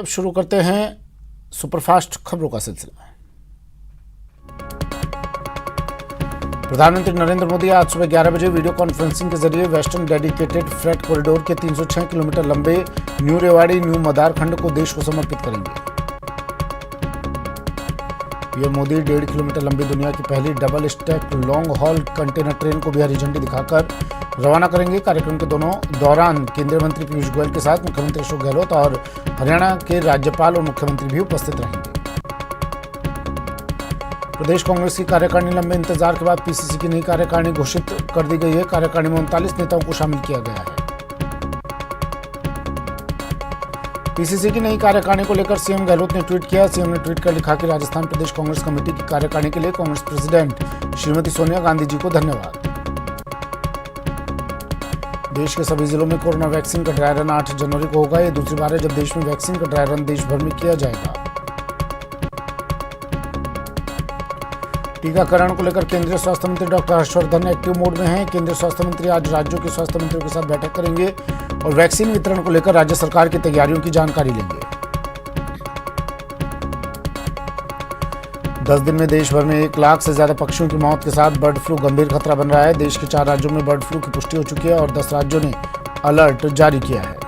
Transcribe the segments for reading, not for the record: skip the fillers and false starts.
अब शुरू करते हैं सुपरफास्ट खबरों का सिलसिला। प्रधानमंत्री नरेंद्र मोदी आज सुबह 11 बजे वीडियो कॉन्फ्रेंसिंग के जरिए वेस्टर्न डेडिकेटेड फ्रेट कॉरिडोर के 306 किलोमीटर लंबे न्यू रेवाड़ी न्यू मदार खंड को देश को समर्पित करेंगे। पीएम मोदी 1.5 किलोमीटर लंबी दुनिया की पहली double stack long haul container train को भी हरी झंडी दिखाकर रवाना करेंगे। कार्यक्रम के दौरान केंद्रीय मंत्री पीयूष गोयल के साथ मुख्यमंत्री अशोक गहलोत और हरियाणा के राज्यपाल और मुख्यमंत्री भी उपस्थित रहेंगे। प्रदेश कांग्रेस की कार्यकारिणी लंबे इंतजार के बाद पीसीसी की नई कार्यकारिणी घोषित कर दी गई है। कार्यकारिणी में 39 नेताओं को शामिल किया गया है। पीसीसी की नई कार्यकारिणी को लेकर सीएम गहलोत ने ट्वीट किया। सीएम ने ट्वीट कर लिखा कि राजस्थान प्रदेश कांग्रेस कमेटी की कार्यकारिणी के लिए कांग्रेस प्रेसिडेंट श्रीमती सोनिया गांधी जी को धन्यवाद। देश के सभी जिलों में कोरोना वैक्सीन का ड्राई रन 8 जनवरी को होगा। ये दूसरी बार है जब देश में वैक्सीन का ड्राई रन देश भर में किया जाएगा। टीकाकरण को लेकर केंद्रीय स्वास्थ्य मंत्री डॉक्टर हर्षवर्धन एक्टिव मोड में हैं। केंद्रीय स्वास्थ्य मंत्री आज राज्यों के स्वास्थ्य मंत्रियों के साथ बैठक करेंगे और वैक्सीन वितरण को लेकर राज्य सरकार की तैयारियों की जानकारी लेंगे। 10 दिन में देश भर में 1 लाख से ज्यादा पक्षियों की मौत के साथ बर्ड फ्लू गंभीर खतरा बन रहा है। देश के 4 राज्यों में बर्ड फ्लू की पुष्टि हो चुकी है और 10 राज्यों ने अलर्ट जारी किया है।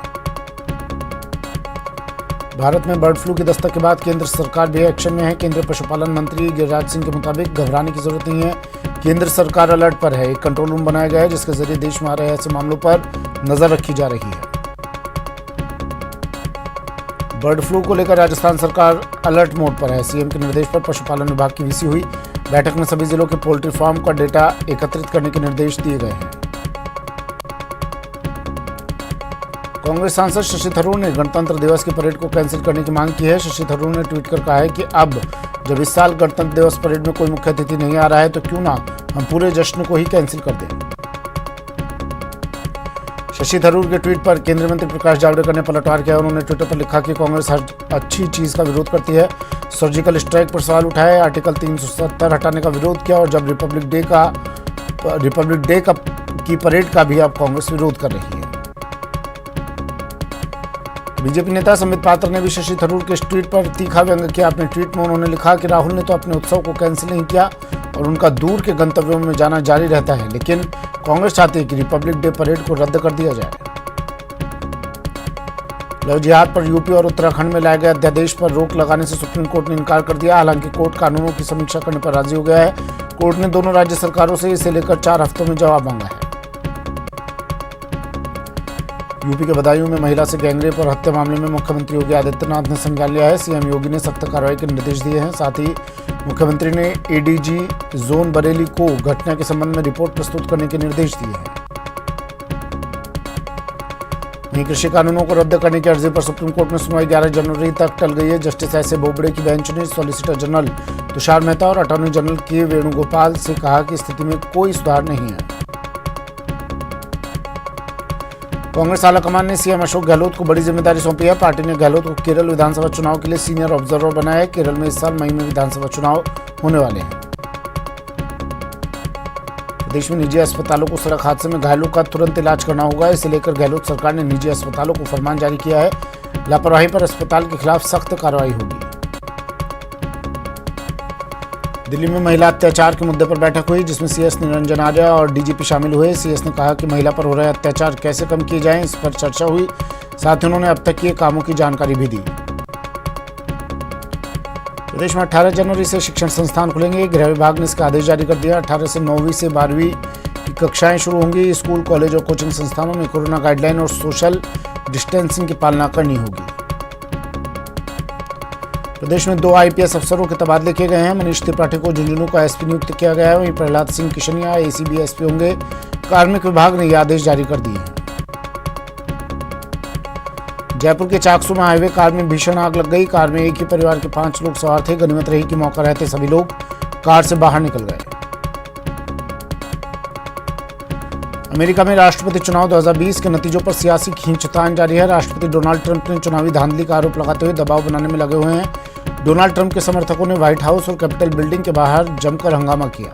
भारत में बर्ड फ्लू की दस्तक के बाद केंद्र सरकार भी एक्शन में है। केंद्रीय पशुपालन मंत्री गिरिराज सिंह के मुताबिक घबराने की जरूरत नहीं है। केंद्र सरकार अलर्ट पर है। एक कंट्रोल रूम बनाया गया है जिसके जरिए देश में आ रहे ऐसे मामलों पर नजर रखी जा रही है। बर्ड फ्लू को लेकर राजस्थान सरकार अलर्ट मोड पर है। सीएम के निर्देश पर पशुपालन विभाग की वीसी हुई। बैठक में सभी जिलों के पोल्ट्री फार्म का डेटा एकत्रित करने के निर्देश दिए गए हैं। कांग्रेस सांसद शशि थरूर ने गणतंत्र दिवस की परेड को कैंसिल करने की मांग की है। शशि थरूर ने ट्वीट कर कहा है कि अब जब इस साल गणतंत्र दिवस परेड में कोई मुख्य अतिथि नहीं आ रहा है तो क्यों ना हम पूरे जश्न को ही कैंसिल कर दें। शशि थरूर के ट्वीट पर केंद्रीय मंत्री प्रकाश जावड़ेकर ने पलटवार किया। उन्होंने ट्विटर पर लिखा कि कांग्रेस हर अच्छी चीज का विरोध करती है। सर्जिकल स्ट्राइक पर सवाल उठाए, आर्टिकल 370 हटाने का विरोध किया और जब रिपब्लिक डे की परेड का भी अब कांग्रेस विरोध कर रही है। बीजेपी नेता संबित पात्र ने भी शशि थरूर के इस ट्वीट पर तीखा व्यंग्य किया। अपने ट्वीट में उन्होंने लिखा कि राहुल ने तो अपने उत्सव को कैंसिल नहीं किया और उनका दूर के गंतव्यों में जाना जारी रहता है, लेकिन कांग्रेस चाहती है कि रिपब्लिक डे परेड को रद्द कर दिया जाए। लव जिहाद पर यूपी और उत्तराखंड में लाए गए अध्यादेश पर रोक लगाने से सुप्रीम कोर्ट ने इनकार कर दिया। हालांकि कोर्ट कानूनों की समीक्षा करने पर राजी हो गया है। कोर्ट ने दोनों राज्य सरकारों से इसे लेकर 4 हफ्तों में जवाब मांगा है। यूपी के बदायूं में महिला से गैंगरेप और हत्या मामले में मुख्यमंत्री योगी आदित्यनाथ ने संज्ञान लिया है। सीएम योगी ने सख्त कार्रवाई के निर्देश दिए हैं। साथ ही मुख्यमंत्री ने एडीजी जोन बरेली को घटना के संबंध में रिपोर्ट प्रस्तुत करने के निर्देश दिए हैं। वहीं कृषि कानूनों को रद्द करने की अर्जी पर सुप्रीम कोर्ट में सुनवाई 11 जनवरी तक टल गई है। जस्टिस एस ए बोबड़े की बेंच ने सॉलिसिटर जनरल तुषार मेहता और अटॉर्नी जनरल के वेणुगोपाल से कहा कि स्थिति में कोई सुधार नहीं है। कांग्रेस आलाकमान ने सीएम अशोक गहलोत को बड़ी जिम्मेदारी सौंपी है। पार्टी ने गहलोत को केरल विधानसभा चुनाव के लिए सीनियर ऑब्जर्वर बनाया है। केरल में इस साल मई में विधानसभा चुनाव होने वाले हैं। प्रदेश में निजी अस्पतालों को सड़क हादसे में घायलों का तुरंत इलाज करना होगा। इसे लेकर गहलोत सरकार ने निजी अस्पतालों को फरमान जारी किया है। लापरवाही पर अस्पताल के खिलाफ सख्त कार्रवाई होगी। दिल्ली में महिला अत्याचार के मुद्दे पर बैठक हुई जिसमें सीएस निरंजन आर्य और डीजीपी शामिल हुए। सीएस ने कहा कि महिला पर हो रहे अत्याचार कैसे कम किए जाएं, इस पर चर्चा हुई। साथ ही उन्होंने अब तक किए कामों की जानकारी भी दी। प्रदेश में 18 जनवरी से शिक्षण संस्थान खुलेंगे। गृह विभाग ने इसका आदेश जारी कर दिया। 18 से 9वीं से 12वीं की कक्षाएं शुरू होंगी। स्कूल, कॉलेज और कोचिंग संस्थानों में कोरोना गाइडलाइन और सोशल डिस्टेंसिंग की पालना करनी होगी। प्रदेश में 2 आईपीएस अफसरों के तबादले किए गए हैं। मनीष त्रिपाठी को झुंझुनू का एसपी नियुक्त किया गया है। वहीं प्रहलाद सिंह किशनिया एसीबी एसपी होंगे। कार्मिक विभाग ने यह आदेश जारी कर दिए हैं। जयपुर के चाकसुमा हाईवे कार में भीषण आग लग गई। कार में एक ही परिवार के 5 लोग सवार थे। गनीमत रही कि मौका रहते सभी लोग कार से बाहर निकल गए। अमेरिका में राष्ट्रपति चुनाव 2020 के नतीजों पर सियासी खींचतान जारी है। राष्ट्रपति डोनाल्ड ट्रंप ने चुनावी धांधली का आरोप लगाते हुए दबाव बनाने में लगे हुए हैं। डोनाल्ड ट्रंप के समर्थकों ने व्हाइट हाउस और कैपिटल बिल्डिंग के बाहर जमकर हंगामा किया।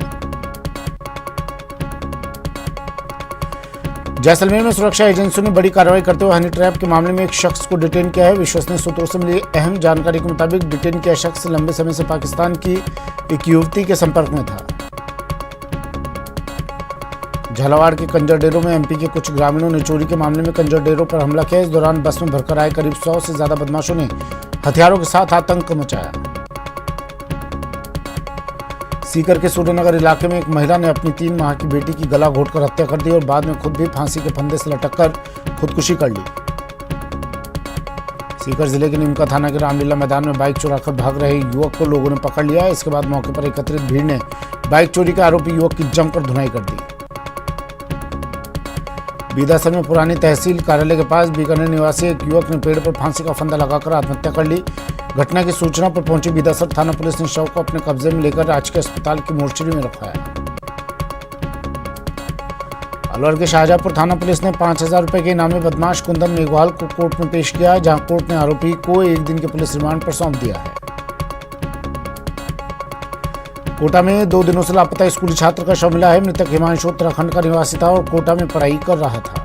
जैसलमेर में सुरक्षा एजेंसियों ने बड़ी कार्रवाई करते हुए हनी ट्रैप के मामले में एक शख्स को डिटेन किया है। विश्वसनीय सूत्रों से मिली अहम जानकारी के मुताबिक डिटेन किया शख्स लंबे समय से पाकिस्तान की एक युवती के संपर्क में था। झालावाड़ के कंजरडेरों में एमपी के कुछ ग्रामीणों ने चोरी के मामले में कंजरडेरों पर हमला किया। इस दौरान बस में भरकर आए करीब 100 से ज्यादा बदमाशों ने हथियारों के साथ आतंक मचाया। सीकर के सूर्यनगर इलाके में एक महिला ने अपनी 3 माह की बेटी की गला घोंटकर हत्या कर दी और बाद में खुद भी फांसी के फंदे से लटककर खुदकुशी कर ली। सीकर जिले के नीमका थाना के रामलीला मैदान में बाइक चुराकर भाग रहे युवक को लोगों ने पकड़ लिया। इसके बाद मौके पर एकत्रित भीड़ ने बाइक चोरी के आरोपी युवक की जमकर धुनाई कर दी। बीदासर में पुरानी तहसील कार्यालय के पास बीकानेर निवासी एक युवक ने पेड़ पर फांसी का फंदा लगाकर आत्महत्या कर ली। घटना की सूचना पर पहुंची बीदासर थाना पुलिस ने शव को अपने कब्जे में लेकर राजकीय अस्पताल की मोर्चरी में रखवाया। अलवर के शाहजहांपुर थाना पुलिस ने 5000 रुपए के इनामी बदमाश कुंदन मेघवाल को कोर्ट में पेश किया, जहां कोर्ट ने आरोपी को 1 दिन के पुलिस रिमांड पर सौंप दिया है। कोटा में 2 दिनों से लापता स्कूली छात्र का शव मिला है। मृतक हिमांशु उत्तराखंड का निवासी था और कोटा में पढ़ाई कर रहा था।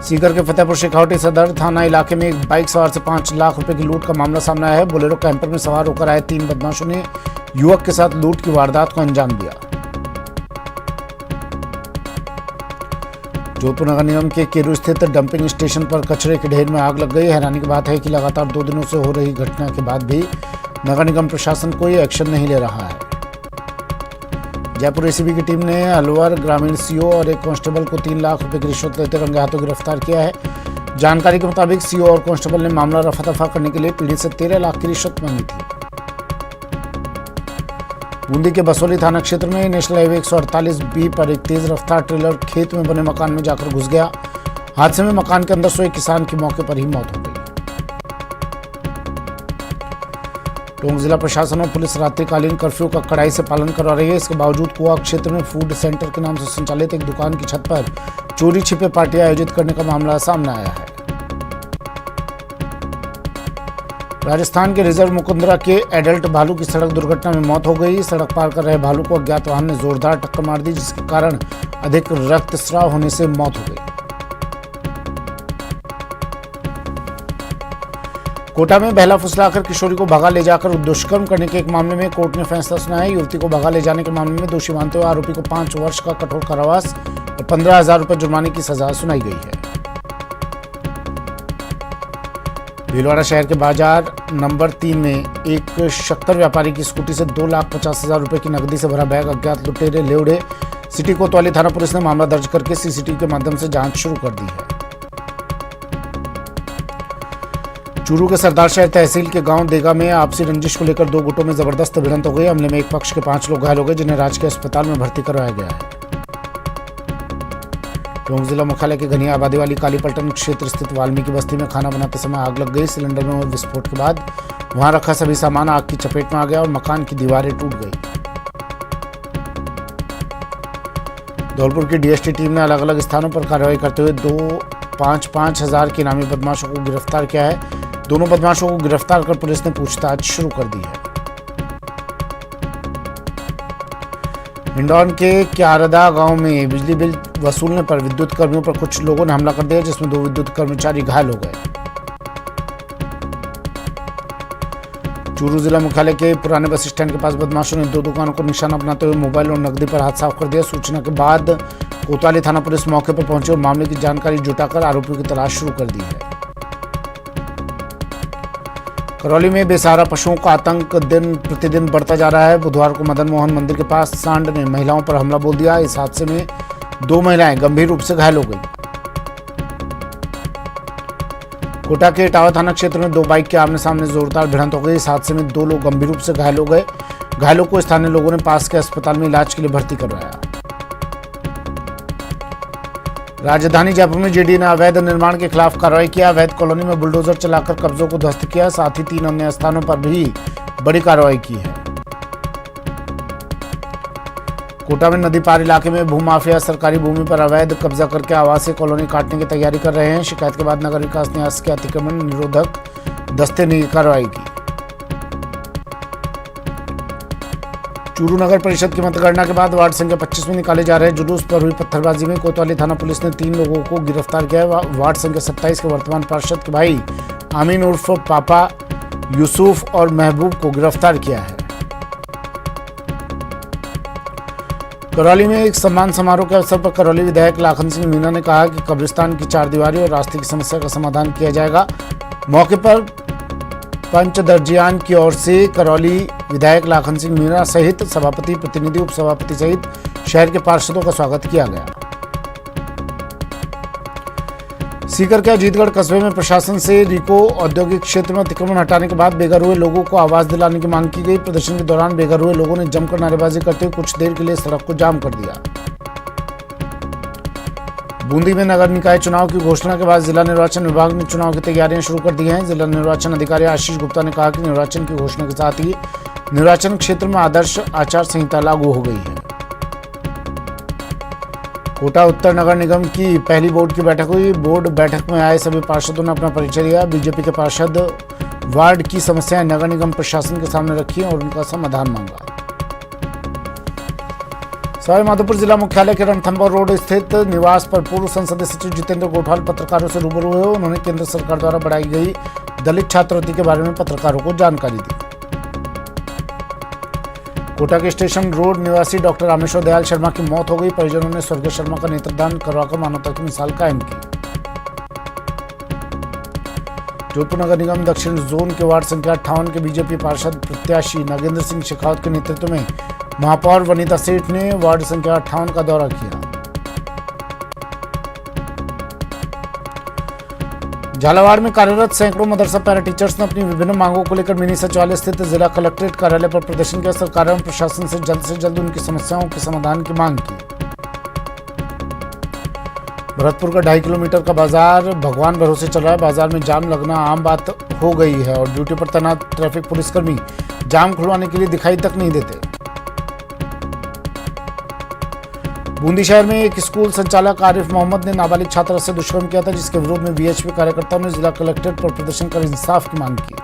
सीकर के फतेहपुर शेखावटी सदर थाना इलाके में एक बाइक सवार से 5 लाख रुपए की लूट का मामला सामने आया है। बोलेरो कैंपर में सवार होकर आए 3 बदमाशों ने युवक के साथ लूट की वारदात को अंजाम दिया। जोधपुर नगर निगम के केरू स्थित डंपिंग स्टेशन पर कचरे के ढेर में आग लग गई। हैरानी की बात है कि लगातार 2 दिनों से हो रही घटना के बाद भी नगर निगम प्रशासन कोई एक्शन नहीं ले रहा है। जयपुर एसीबी की टीम ने अलवर ग्रामीण सीओ और एक कांस्टेबल को 3 लाख रुपए की रिश्वत लेते रंगे हाथों गिरफ्तार किया है। जानकारी के मुताबिक सीओ और कांस्टेबल ने मामला रफा दफा करने के लिए पीड़ित से 13 लाख की रिश्वत मांगी थी। बूंदी के बसोली थाना क्षेत्र में नेशनल हाईवे 148B पर एक तेज रफ्तार ट्रेलर खेत में बने मकान में जाकर घुस गया। हादसे में मकान के अंदर सोए किसान की मौके पर ही मौत हो गई। टोंक जिला प्रशासन और पुलिस रात्रिकालीन कर्फ्यू का कड़ाई से पालन करवा रही है। इसके बावजूद कुआ क्षेत्र में फूड सेंटर के नाम से संचालित एक दुकान की छत पर चोरी छिपे पार्टी आयोजित करने का मामला सामने आया है। राजस्थान के रिजर्व मुकुंदरा के एडल्ट भालू की सड़क दुर्घटना में मौत हो गई। सड़क पार कर रहे भालू को अज्ञात वाहन ने जोरदार टक्कर मार दी, जिसके कारण अधिक रक्तस्राव होने से मौत हो गई। कोटा में बहला फुसलाकर किशोरी को भगा ले जाकर दुष्कर्म करने के एक मामले में कोर्ट ने फैसला सुनाया है। युवती को भगा ले जाने के मामले में दोषी मानते हुए आरोपी को 5 वर्ष का कठोर कारावास और 15,000 रुपए जुर्माने की सजा सुनाई गई है। भीलवाड़ा शहर के बाजार नंबर 3 में एक शक्कर व्यापारी की स्कूटी से 2,50,000 रुपए की नकदी से भरा बैग अज्ञात लुटेरे ले उड़े। सिटी कोतवाली थाना पुलिस ने मामला दर्ज करके सीसीटीवी के माध्यम से जांच शुरू कर दी है। चूरू के सरदार शहर तहसील के गांव देगा में आपसी रंजिश को लेकर 2 गुटों में जबरदस्त भिड़ंत हो गई। हमले में एक पक्ष के 5 लोग घायल हो गए, जिन्हें राजकीय अस्पताल में भर्ती करवाया गया है। टोंक जिला मुख्यालय के घनी आबादी वाली कालीपलटन क्षेत्र स्थित वाल्मीकि बस्ती में खाना बनाते समय आग लग गई। सिलेंडर में हुए विस्फोट के बाद वहां रखा सभी सामान आग की चपेट में आ गया और मकान की दीवारें टूट गई। धौलपुर की डीएसटी टीम ने अलग अलग स्थानों पर कार्रवाई करते हुए 5-5 हजार के इनामी बदमाशों को गिरफ्तार किया है। दोनों बदमाशों को गिरफ्तार कर पुलिस ने पूछताछ शुरू कर दी है। हिंडौन के क्यारदा गांव में बिजली बिल वसूलने पर विद्युत कर्मियों पर कुछ लोगों ने हमला कर दिया, जिसमें 2 विद्युत कर्मचारी घायल हो गए। चूरू जिला मुख्यालय के पुराने बस स्टैंड के पास बदमाशों ने 2 दुकानों को निशाना बनाते हुए मोबाइल और नकदी पर हाथ साफ कर दिया। सूचना के बाद कोतवाली थाना पुलिस मौके पर पहुंची और मामले की जानकारी जुटाकर आरोपियों की तलाश शुरू कर दी है। करौली में बेसहारा पशुओं का आतंक दिन प्रतिदिन बढ़ता जा रहा है। बुधवार को मदन मोहन मंदिर के पास सांड ने महिलाओं पर हमला बोल दिया। इस हादसे में 2 महिलाएं गंभीर रूप से घायल हो गई। कोटा के इटावा थाना क्षेत्र में 2 बाइक के आमने सामने जोरदार भिड़ंत हो गई। इस हादसे में 2 लोग गंभीर रूप से घायल हो गए। घायलों को स्थानीय लोगों ने पास के अस्पताल में इलाज के लिए भर्ती करवाया। राजधानी जयपुर में जेडीए ने अवैध निर्माण के खिलाफ कार्रवाई किया। अवैध कॉलोनी में बुलडोजर चलाकर कब्जों को ध्वस्त किया। साथ ही 3 अन्य स्थानों पर भी बड़ी कार्रवाई की है। कोटा में नदी पार इलाके में भूमाफिया सरकारी भूमि पर अवैध कब्जा करके आवासीय कॉलोनी काटने की तैयारी कर रहे हैं। शिकायत के बाद नगर विकास न्यास के अतिक्रमण निरोधक दस्ते ने कार्रवाई की। चूरू नगर परिषद की मतगणना के बाद वार्ड संख्या 25 में निकाले जा रहे जुलूस पर हुई पत्थरबाजी में कोतवाली थाना पुलिस ने 3 लोगों को गिरफ्तार किया है। वार्ड संख्या 27 के वर्तमान पार्षद के भाई आमीन उर्फ पापा यूसुफ और महबूब को गिरफ्तार किया है। करौली में एक सम्मान समारोह के अवसर पर करौली विधायक लाखन सिंह मीणा ने कहा कि कब्रिस्तान की चारदीवारी और रास्ते की समस्या का समाधान किया जाएगा। मौके पर पंचदर्जियान की ओर से करौली विधायक लाखन सिंह मीणा सहित सभापति, प्रतिनिधि, उपसभापति सहित शहर के पार्षदों का स्वागत किया गया। सीकर के अजीतगढ़ कस्बे में प्रशासन से रिको औद्योगिक क्षेत्र में अतिक्रमण हटाने के बाद बेघर हुए लोगों को आवास दिलाने की मांग की गई। प्रदर्शन के दौरान बेघर हुए लोगों ने जमकर नारेबाजी करते हुए कुछ देर के लिए सड़क को जाम कर दिया। बूंदी में नगर निकाय चुनाव की घोषणा के बाद जिला निर्वाचन विभाग ने चुनाव की तैयारियां शुरू कर दी हैं। जिला निर्वाचन अधिकारी आशीष गुप्ता ने कहा कि निर्वाचन की घोषणा के साथ ही निर्वाचन क्षेत्र में आदर्श आचार संहिता लागू हो गई है। कोटा उत्तर नगर निगम की पहली बोर्ड की बैठक हुई। बोर्ड बैठक में आए सभी पार्षदों ने अपना परिचय दिया। बीजेपी के पार्षद वार्ड की समस्याएं नगर निगम प्रशासन के सामने रखी और उनका समाधान मांगा। सवाईमाधोपुर जिला मुख्यालय के रणथंभौर रोड स्थित निवास पर पूर्व संसदीय सचिव जितेंद्र गोठवाल पत्रकारों से रूबरू हुए। उन्होंने केंद्र सरकार द्वारा बढ़ाई गई दलित छात्रवृत्ति के बारे में पत्रकारों को जानकारी दी। कोटा के स्टेशन रोड निवासी डॉक्टर रामेश्वर दयाल शर्मा की मौत हो गई। परिजनों ने स्वर्गीय शर्मा का नेत्रदान करवाकर मानवता की मिसाल कायम की। जोधपुर नगर निगम दक्षिण जोन के वार्ड संख्या 58 के बीजेपी पार्षद प्रत्याशी नागेंद्र सिंह शेखावत के नेतृत्व में महापौर वनीता सेठ ने वार्ड संख्या 58 का दौरा किया। झालावाड़ में कार्यरत सैकड़ों मदरसा पैरा टीचर्स ने अपनी विभिन्न मांगों को लेकर मिनी सचिवालय स्थित जिला कलेक्ट्रेट कार्यालय पर प्रदर्शन किया। सरकार एवं प्रशासन से जल्द उनकी समस्याओं के समाधान की मांग की। भरतपुर का 2.5 किलोमीटर का बाजार भगवान भरोसे चल रहा है। बाजार में जाम लगना आम बात हो गई है और ड्यूटी पर तैनात ट्रैफिक पुलिसकर्मी जाम खुलवाने के लिए दिखाई तक नहीं देते। बूंदी शहर में एक स्कूल संचालक आरिफ मोहम्मद ने नाबालिग छात्रा से दुष्कर्म किया था, जिसके विरोध में वीएचपी कार्यकर्ताओं ने जिला कलेक्ट्रेट पर प्रदर्शन कर इंसाफ की मांग की।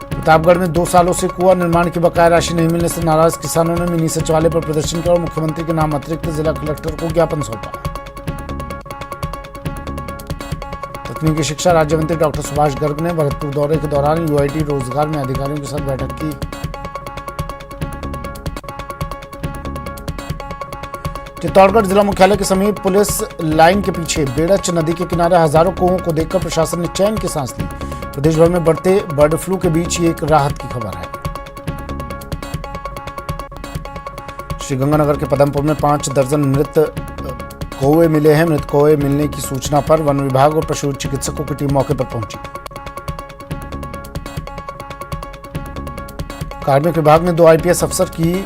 प्रतापगढ़ में 2 सालों से कुआं निर्माण की बकाया राशि नहीं मिलने से नाराज किसानों ने मिनी सचिवालय पर प्रदर्शन किया और मुख्यमंत्री के नाम अतिरिक्त जिला कलेक्टर को ज्ञापन सौंपा। तकनीकी शिक्षा राज्य मंत्री डॉक्टर सुभाष गर्ग ने भरतपुर दौरे के दौरान यूआईटी रोजगार में अधिकारियों के साथ बैठक की। चित्तौड़गढ़ जिला मुख्यालय के समीप पुलिस लाइन के पीछे बेड़च नदी के किनारे हजारों कौओं को देखकर प्रशासन ने चैन की सांस ली। प्रदेश भर में बढ़ते बर्ड फ्लू के बीच ये एक राहत की खबर है। श्रीगंगानगर के पदमपुर में 5 दर्जन मृत कौवे मिले हैं। मृत कौवे मिलने की सूचना पर वन विभाग और पशु चिकित्सकों की टीम मौके पर पहुंची। कार्मिक विभाग ने 2 आईपीएस अफसर की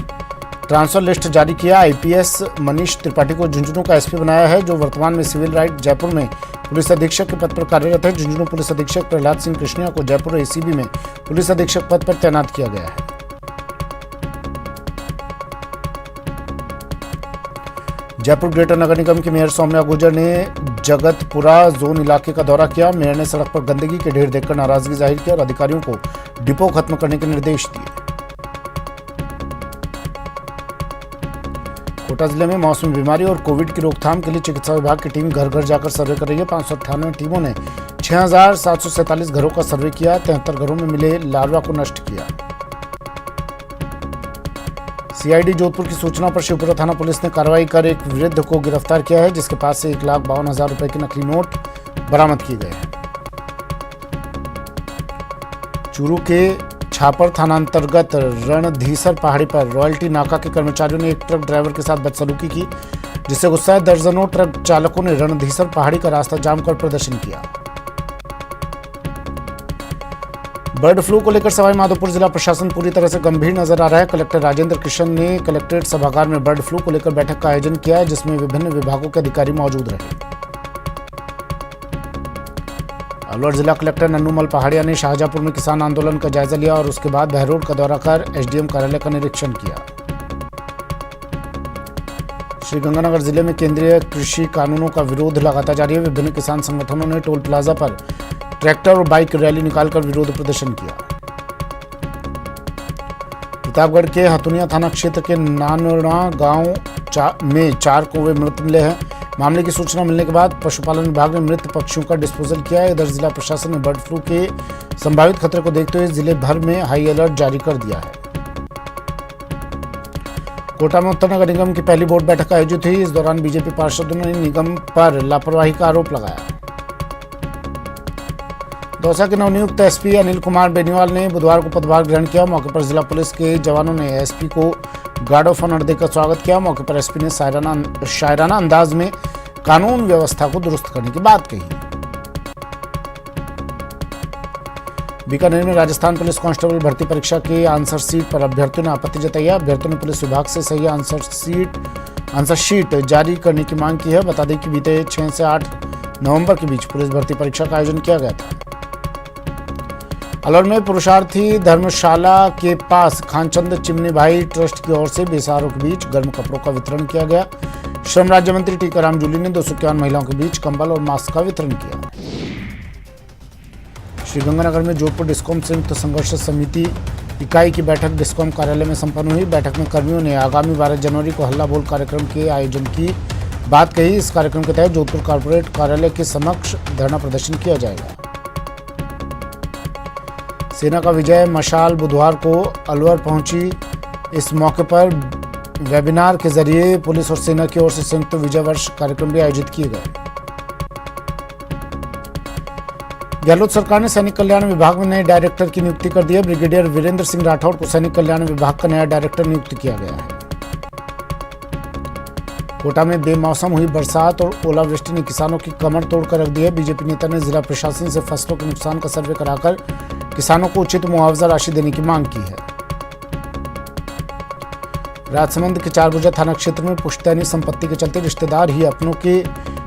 ट्रांसफर लिस्ट जारी किया। आईपीएस मनीष त्रिपाठी को झुंझुनू का एसपी बनाया है, जो वर्तमान में सिविल राइट जयपुर में पुलिस अधीक्षक के पद पर कार्यरत है। झुंझुनू पुलिस अधीक्षक प्रहलाद सिंह कृष्णिया को जयपुर एसीबी में पुलिस अधीक्षक पद पर तैनात किया गया है। जयपुर ग्रेटर नगर निगम की मेयर सौम्या गुर्जर ने जगतपुरा जोन इलाके का दौरा किया। मेयर ने सड़क पर गंदगी के ढेर देखकर नाराजगी जाहिर की और अधिकारियों को डिपो खत्म करने के निर्देश दिए। कोटा जिले में मौसमी बीमारी और कोविड की रोकथाम के लिए चिकित्सा विभाग की टीम घर घर जाकर सर्वे कर रही है। 598 टीमों ने 6747 घरों का सर्वे किया। 73 घरों में मिले लार्वा को नष्ट किया। सीआईडी जोधपुर की सूचना पर शिवपुरा थाना पुलिस ने कार्रवाई कर एक वृद्ध को गिरफ्तार किया है, जिसके पास से 1,52,000 रुपए के नकली नोट बरामद किए गए हैं। चूरू के छापर थाना अंतर्गत रणधीसर पहाड़ी पर रॉयल्टी नाका के कर्मचारियों ने एक ट्रक ड्राइवर के साथ बदसलूकी की, जिससे गुस्साए दर्जनों ट्रक चालकों ने रणधीसर पहाड़ी का रास्ता जाम कर प्रदर्शन किया। बर्ड फ्लू को लेकर सवाईमाधोपुर जिला प्रशासन पूरी तरह से गंभीर नजर आ रहा है। कलेक्टर राजेंद्र किशन ने कलेक्ट्रेट सभागार में बर्ड फ्लू को लेकर बैठक का आयोजन किया है, जिसमें विभिन्न विभागों के अधिकारी मौजूद रहे। अलवर जिला कलेक्टर नन्नूमल पहाड़िया ने शाहजहांपुर में किसान आंदोलन का जायजा लिया और उसके बाद बहरोड का दौरा कर एसडीएम कार्यालय का निरीक्षण किया। श्रीगंगानगर जिले में केंद्रीय कृषि कानूनों का विरोध लगातार जारी है। विभिन्न किसान संगठनों ने टोल प्लाजा पर ट्रैक्टर और बाइक रैली निकालकर विरोध प्रदर्शन किया। प्रतापगढ़ के हथुनिया थाना क्षेत्र के नानोड़ा गांव में 4 कौवे मृत मिले हैं। मामले की सूचना मिलने के बाद पशुपालन विभाग ने मृत पक्षियों का डिस्पोजल किया है। इधर जिला प्रशासन ने बर्ड फ्लू के संभावित खतरे को देखते हुए जिले भर में हाई अलर्ट जारी कर दिया है। कोटा में उत्तर नगर निगम की पहली बोर्ड बैठक आयोजित हुई। इस दौरान बीजेपी पार्षदों ने निगम पर लापरवाही का आरोप लगाया। दौसा के नवनियुक्त एसपी अनिल कुमार बेनीवाल ने बुधवार को पदभार ग्रहण किया। मौके पर जिला पुलिस के जवानों ने एसपी को गार्ड ऑफ ऑनर देकर स्वागत किया। मौके पर एसपी ने शायराना अंदाज में कानून व्यवस्था को दुरुस्त करने की बात कही। बीकानेर में राजस्थान पुलिस कांस्टेबल भर्ती परीक्षा के आंसर सीट पर अभ्यर्थियों ने आपत्ति जताई है। अभ्यर्थियों ने पुलिस विभाग से सही आंसर शीट जारी करने की मांग की है। बता दें कि बीते 6 से 8 नवंबर के बीच पुलिस भर्ती परीक्षा का आयोजन किया गया था। अलवर में पुरुषार्थी धर्मशाला के पास खानचंद चिमनी भाई ट्रस्ट की ओर से बेसहारों के बीच गर्म कपड़ों का वितरण किया गया। श्रम राज्य मंत्री टीकाराम जूली ने 251 महिलाओं के बीच कंबल और मास्क का वितरण किया। श्रीगंगानगर में जोधपुर डिस्कॉम संयुक्त संघर्ष समिति इकाई की बैठक डिस्कॉम कार्यालय में संपन्न हुई। बैठक में कर्मियों ने आगामी 12 जनवरी को हल्ला बोल कार्यक्रम के आयोजन की बात कही। इस कार्यक्रम के तहत जोधपुर कॉर्पोरेट कार्यालय के समक्ष धरना प्रदर्शन किया जाएगा। सेना का विजय मशाल बुधवार को अलवर पहुंची। इस मौके पर वेबिनार के जरिए पुलिस और सेना की ओर से संयुक्त विजय वर्ष कार्यक्रम भी आयोजित किए गए। गहलोत सरकार ने सैनिक कल्याण विभाग में नए डायरेक्टर की नियुक्ति कर दी है। ब्रिगेडियर वीरेंद्र सिंह राठौड़ को सैनिक कल्याण विभाग का नया डायरेक्टर नियुक्त किया गया है। कोटा में बेमौसम हुई बरसात और ओलावृष्टि ने किसानों की कमर तोड़कर रख दी है। बीजेपी नेता ने जिला प्रशासन से फसलों के नुकसान का सर्वे कराकर किसानों को उचित मुआवजा राशि देने की मांग की है। राजसमंद के 4 बुर्जा थाना क्षेत्र में पुश्तैनी संपत्ति के चलते रिश्तेदार ही अपनों के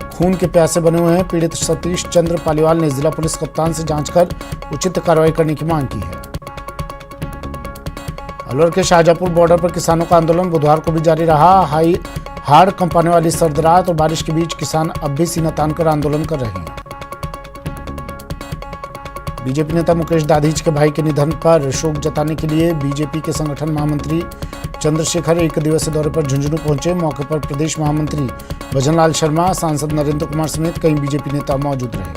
खून के प्यासे बने हुए हैं। पीड़ित सतीश चंद्र पालीवाल ने जिला पुलिस कप्तान से जांच कर उचित कार्रवाई करने की मांग की है। अलवर के शाहजहांपुर बॉर्डर पर किसानों का आंदोलन बुधवार को भी जारी रहा। हाड़ कंपाने वाली सर्द रात और बारिश के बीच किसान अब भी सीना तान कर आंदोलन कर रहे हैं। बीजेपी नेता मुकेश दाधीच के भाई के निधन पर शोक जताने के लिए बीजेपी के संगठन महामंत्री चंद्रशेखर 1 दिवसीय दौरे पर झुंझुनू पहुंचे। मौके पर प्रदेश महामंत्री भजनलाल शर्मा, सांसद नरेंद्र कुमार समेत कई बीजेपी नेता मौजूद रहे।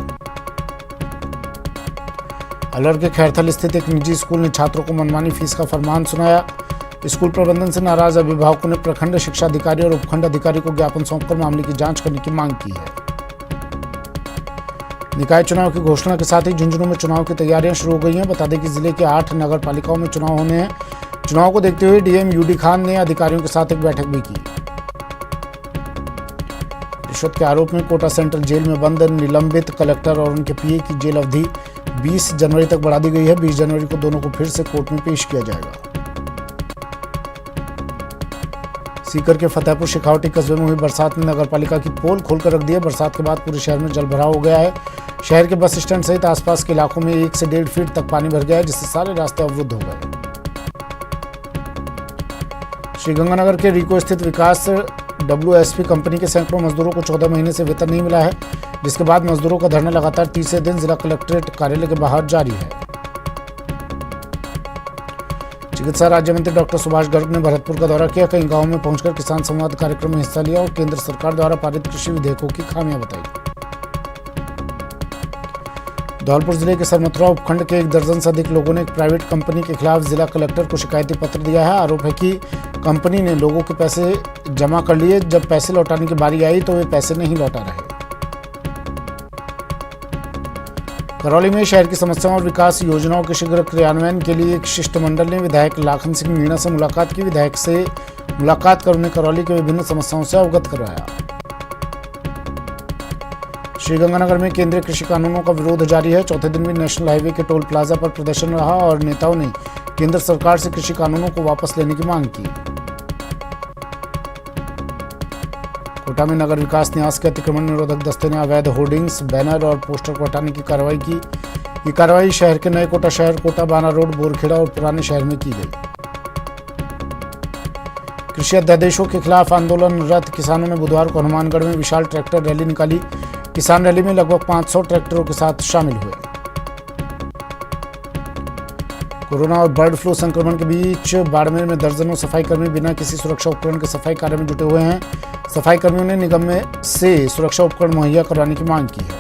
अलवर के खैरथल स्थित एक निजी स्कूल ने छात्रों को मनमानी फीस का फरमान सुनाया। स्कूल प्रबंधन से नाराज अभिभावकों ने प्रखंड शिक्षा अधिकारी और उपखंड अधिकारी को ज्ञापन सौंपकर मामले की जांच करने की मांग की है। निकाय चुनाव की घोषणा के साथ ही झुंझुनू में चुनाव की तैयारियां शुरू हो गई हैं। बता दें कि जिले के 8 नगर पालिकाओं में चुनाव होने हैं। चुनाव को देखते हुए डीएम यूडी खान ने अधिकारियों के साथ एक बैठक भी की। रिश्वत के आरोप में कोटा सेंट्रल जेल में बंद निलंबित कलेक्टर और उनके पीए की जेल अवधि 20 जनवरी तक बढ़ा दी गई है। 20 जनवरी को दोनों को फिर से कोर्ट में पेश किया जाएगा। सीकर के फतेहपुर शेखावटी कस्बे में हुई बरसात ने नगरपालिका की पोल खोलकर रख दी है। बरसात के बाद पूरे शहर में जलभराव हो गया है। शहर के बस स्टैंड सहित आसपास के इलाकों में 1 से 1.5 फीट तक पानी भर गया है, जिससे सारे रास्ते अवरुद्ध हो गए। श्रीगंगानगर के रिको स्थित विकास WSP कंपनी के सैकड़ों मजदूरों को 14 महीने से वेतन नहीं मिला है, जिसके बाद मजदूरों का धरना लगातार तीसरे दिन जिला कलेक्ट्रेट कार्यालय के बाहर जारी है। चिकित्सा राज्य मंत्री डॉक्टर सुभाष गर्ग ने भरतपुर का दौरा किया। कई गांवों में पहुंचकर किसान संवाद कार्यक्रम में हिस्सा लिया और केंद्र सरकार द्वारा पारित कृषि विधेयकों की खामियां बताई। धौलपुर जिले के सरमथुरा उपखंड के 1 दर्जन से अधिक लोगों ने एक प्राइवेट कंपनी के खिलाफ जिला कलेक्टर को शिकायती पत्र दिया है। आरोप है कि कंपनी ने लोगों के पैसे जमा कर लिए, जब पैसे लौटाने की बारी आई तो वे पैसे नहीं लौटा रहे। करौली में शहर की समस्याओं और विकास योजनाओं के शीघ्र क्रियान्वयन के लिए एक शिष्टमंडल ने विधायक लाखन सिंह मीणा से मुलाकात की। विधायक से मुलाकात कर उन्हें करौली के विभिन्न समस्याओं से अवगत करवाया। श्रीगंगानगर में केंद्रीय कृषि कानूनों का विरोध जारी है। चौथे दिन भी नेशनल हाईवे के टोल प्लाजा पर प्रदर्शन रहा और नेताओं ने केंद्र सरकार से कृषि कानूनों को वापस लेने की मांग की। कोटा में नगर विकास न्यास के अतिक्रमण निरोधक दस्ते ने अवैध होर्डिंग्स, बैनर और पोस्टर को हटाने की कार्रवाई की। ये कार्रवाई शहर के नए कोटा शहर, कोटा बाना रोड, बोरखेड़ा और पुराने शहर में की गई। कृषि अध्यादेशों के खिलाफ आंदोलनरत किसानों ने बुधवार को हनुमानगढ़ में विशाल ट्रैक्टर रैली निकाली। किसान रैली में लगभग 500 ट्रैक्टरों के साथ शामिल हुए। कोरोना और बर्ड फ्लू संक्रमण के बीच बाड़मेर में दर्जनों सफाई कर्मी बिना किसी सुरक्षा उपकरण के सफाई कार्य में जुटे हुए हैं। सफाई कर्मियों ने निगम में से सुरक्षा उपकरण मुहैया करवाने की मांग की है।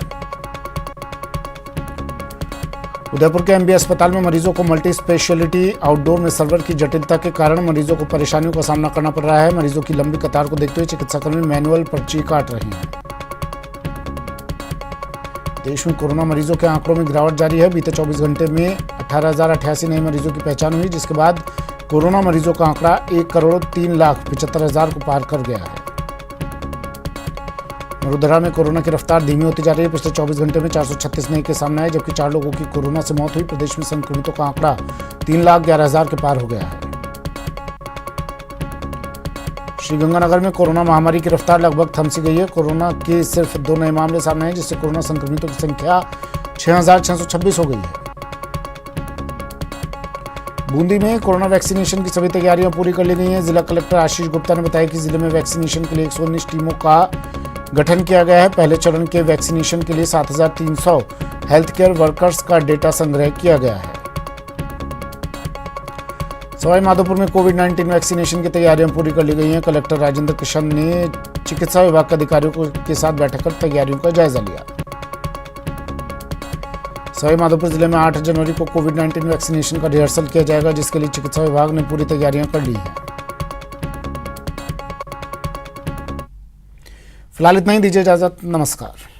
उदयपुर के एमबी अस्पताल में मरीजों को मल्टी स्पेशलिटी आउटडोर में सर्वर की जटिलता के कारण मरीजों को परेशानियों का सामना करना पड़ रहा है। मरीजों की लंबी कतार को देखते हुए चिकित्साकर्मी मैनुअल पर्ची काट रहे हैं। देश में कोरोना मरीजों के आंकड़ों में गिरावट जारी है। बीते 24 घंटे में 18,088 नए मरीजों की पहचान हुई, जिसके बाद कोरोना मरीजों का आंकड़ा 1,03,75,000 को पार कर गया है। वडोदरा में कोरोना की रफ्तार धीमी होती जा रही है। पिछले 24 घंटे में 436 नए केस सामने आए, जबकि 4 लोगों की कोरोना से मौत हुई। प्रदेश में संक्रमितों का आंकड़ा 3,11,000 के पार हो गया है। श्रीगंगानगर में कोरोना महामारी की रफ्तार लगभग थम सी गई है। कोरोना के सिर्फ 2 नए मामले सामने आए, जिससे कोरोना संक्रमितों की संख्या 6,626 हो गई है। बूंदी में कोरोना वैक्सीनेशन की सभी तैयारियां पूरी कर ली गई हैं। जिला कलेक्टर आशीष गुप्ता ने बताया कि जिले में वैक्सीनेशन के लिए 119 टीमों का गठन किया गया है। पहले चरण के वैक्सीनेशन के लिए 7,300 हेल्थ केयर वर्कर्स का डेटा संग्रह किया गया है। सवाई माधोपुर में कोविड-19 वैक्सीनेशन की तैयारियां पूरी कर ली गई हैं। कलेक्टर राजेंद्र किशन ने चिकित्सा विभाग के अधिकारियों के साथ बैठक कर तैयारियों का जायजा लिया। सवाई माधोपुर जिले में 8 जनवरी को कोविड-19 वैक्सीनेशन का रिहर्सल किया जाएगा, जिसके लिए चिकित्सा विभाग ने पूरी तैयारियां कर ली हैं। फिलहाल इतना ही, दीजिए इजाजत, नमस्कार।